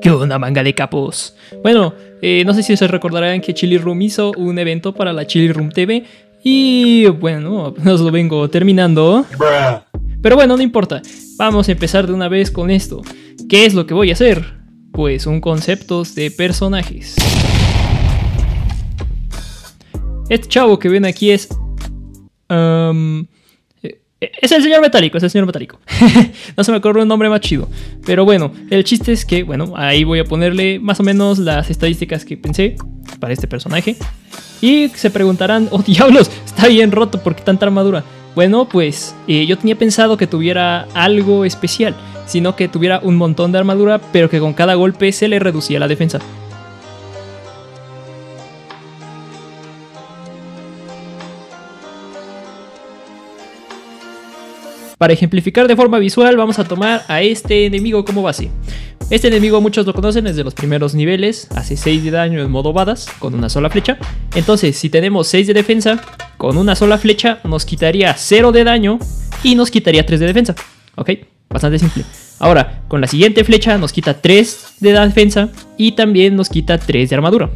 ¿Qué onda, manga de capos? Bueno, no sé si se recordarán que Chili Room hizo un evento para la Chili Room TV y bueno, nos lo vengo terminando. Pero bueno, no importa, vamos a empezar de una vez con esto. ¿Qué es lo que voy a hacer? Pues un conceptos de personajes. Este chavo que ven aquí es el señor metálico, es el señor metálico. No se me ocurre un nombre más chido. Pero bueno, el chiste es que, bueno, ahí voy a ponerle más o menos las estadísticas que pensé para este personaje. Y se preguntarán, oh diablos, está bien roto, ¿por qué tanta armadura? Bueno, pues yo tenía pensado que tuviera algo especial, sino que tuviera un montón de armadura, pero que con cada golpe se le reducía la defensa. Para ejemplificar de forma visual vamos a tomar a este enemigo como base. Este enemigo muchos lo conocen desde los primeros niveles, hace 6 de daño en modo badass con una sola flecha. Entonces si tenemos 6 de defensa, con una sola flecha nos quitaría 0 de daño y nos quitaría 3 de defensa. Ok, bastante simple. Ahora con la siguiente flecha nos quita 3 de defensa y también nos quita 3 de armadura.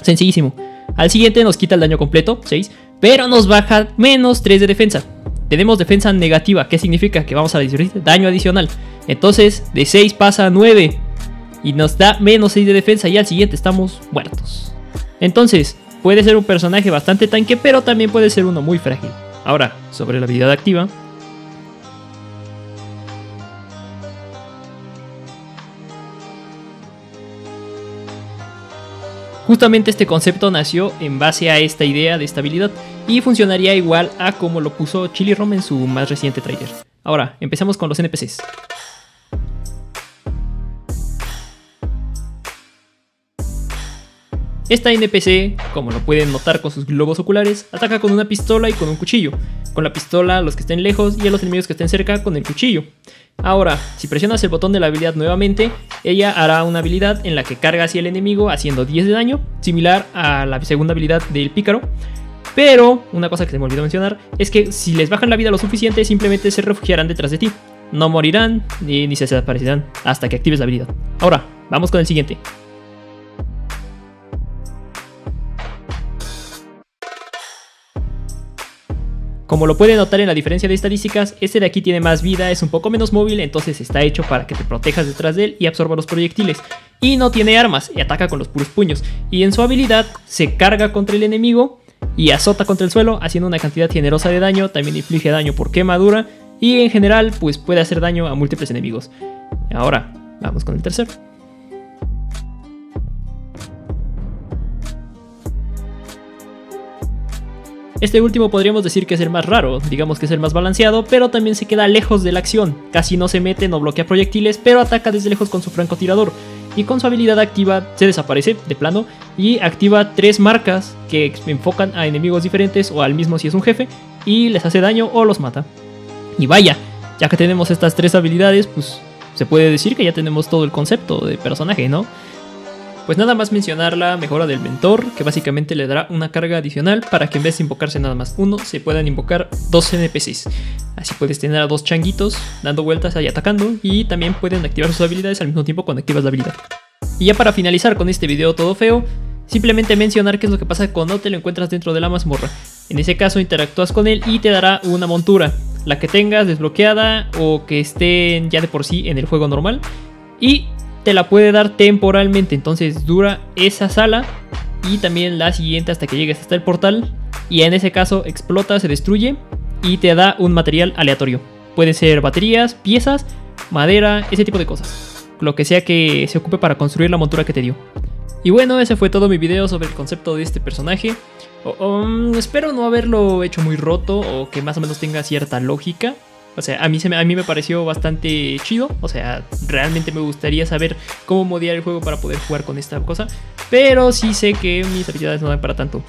Sencillísimo. Al siguiente nos quita el daño completo, 6, pero nos baja menos 3 de defensa. Tenemos defensa negativa, ¿qué significa? Que vamos a recibir daño adicional. Entonces de 6 pasa a 9 y nos da menos 6 de defensa y al siguiente estamos muertos. Entonces puede ser un personaje bastante tanque, pero también puede ser uno muy frágil. Ahora, sobre la habilidad activa. Justamente este concepto nació en base a esta idea de estabilidad y funcionaría igual a como lo puso Chili Room en su más reciente trailer. Ahora, empecemos con los NPCs. Esta NPC, como lo pueden notar con sus globos oculares, ataca con una pistola y con un cuchillo. Con la pistola a los que estén lejos y a los enemigos que estén cerca con el cuchillo. Ahora, si presionas el botón de la habilidad nuevamente, ella hará una habilidad en la que carga hacia el enemigo haciendo 10 de daño, similar a la segunda habilidad del pícaro. Pero, una cosa que se me olvidó mencionar, es que si les bajan la vida lo suficiente, simplemente se refugiarán detrás de ti. No morirán ni se desaparecerán hasta que actives la habilidad. Ahora, vamos con el siguiente. Como lo pueden notar en la diferencia de estadísticas, este de aquí tiene más vida, es un poco menos móvil, entonces está hecho para que te protejas detrás de él y absorba los proyectiles. Y no tiene armas, y ataca con los puros puños. Y en su habilidad se carga contra el enemigo y azota contra el suelo, haciendo una cantidad generosa de daño, también inflige daño por quemadura y en general pues puede hacer daño a múltiples enemigos. Ahora, vamos con el tercero. Este último podríamos decir que es el más raro, digamos que es el más balanceado, pero también se queda lejos de la acción, casi no se mete, no bloquea proyectiles, pero ataca desde lejos con su francotirador, y con su habilidad activa se desaparece de plano, y activa 3 marcas que enfocan a enemigos diferentes o al mismo si es un jefe, y les hace daño o los mata. Y vaya, ya que tenemos estas 3 habilidades, pues se puede decir que ya tenemos todo el concepto de personaje, ¿no? Pues nada más mencionar la mejora del mentor, que básicamente le dará una carga adicional para que en vez de invocarse nada más uno, se puedan invocar 2 NPCs. Así puedes tener a 2 changuitos dando vueltas ahí atacando y también pueden activar sus habilidades al mismo tiempo cuando activas la habilidad. Y ya para finalizar con este video todo feo, simplemente mencionar qué es lo que pasa cuando te lo encuentras dentro de la mazmorra. En ese caso interactúas con él y te dará una montura, la que tengas desbloqueada o que estén ya de por sí en el juego normal. Y te la puede dar temporalmente, entonces dura esa sala y también la siguiente hasta que llegues hasta el portal. Y en ese caso explota, se destruye y te da un material aleatorio. Pueden ser baterías, piezas, madera, ese tipo de cosas. Lo que sea que se ocupe para construir la montura que te dio. Y bueno, ese fue todo mi video sobre el concepto de este personaje. Espero no haberlo hecho muy roto o que más o menos tenga cierta lógica. O sea, a mí me pareció bastante chido. O sea, realmente me gustaría saber cómo modear el juego para poder jugar con esta cosa. Pero sí sé que mis habilidades no dan para tanto.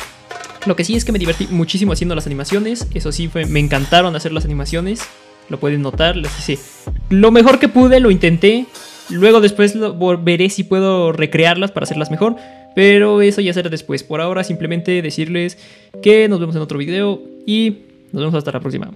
Lo que sí es que me divertí muchísimo haciendo las animaciones. Eso sí, me encantaron hacer las animaciones. Lo pueden notar, las hice lo mejor que pude, lo intenté. Luego después veré si puedo recrearlas para hacerlas mejor. Pero eso ya será después. Por ahora simplemente decirles que nos vemos en otro video. Y nos vemos hasta la próxima.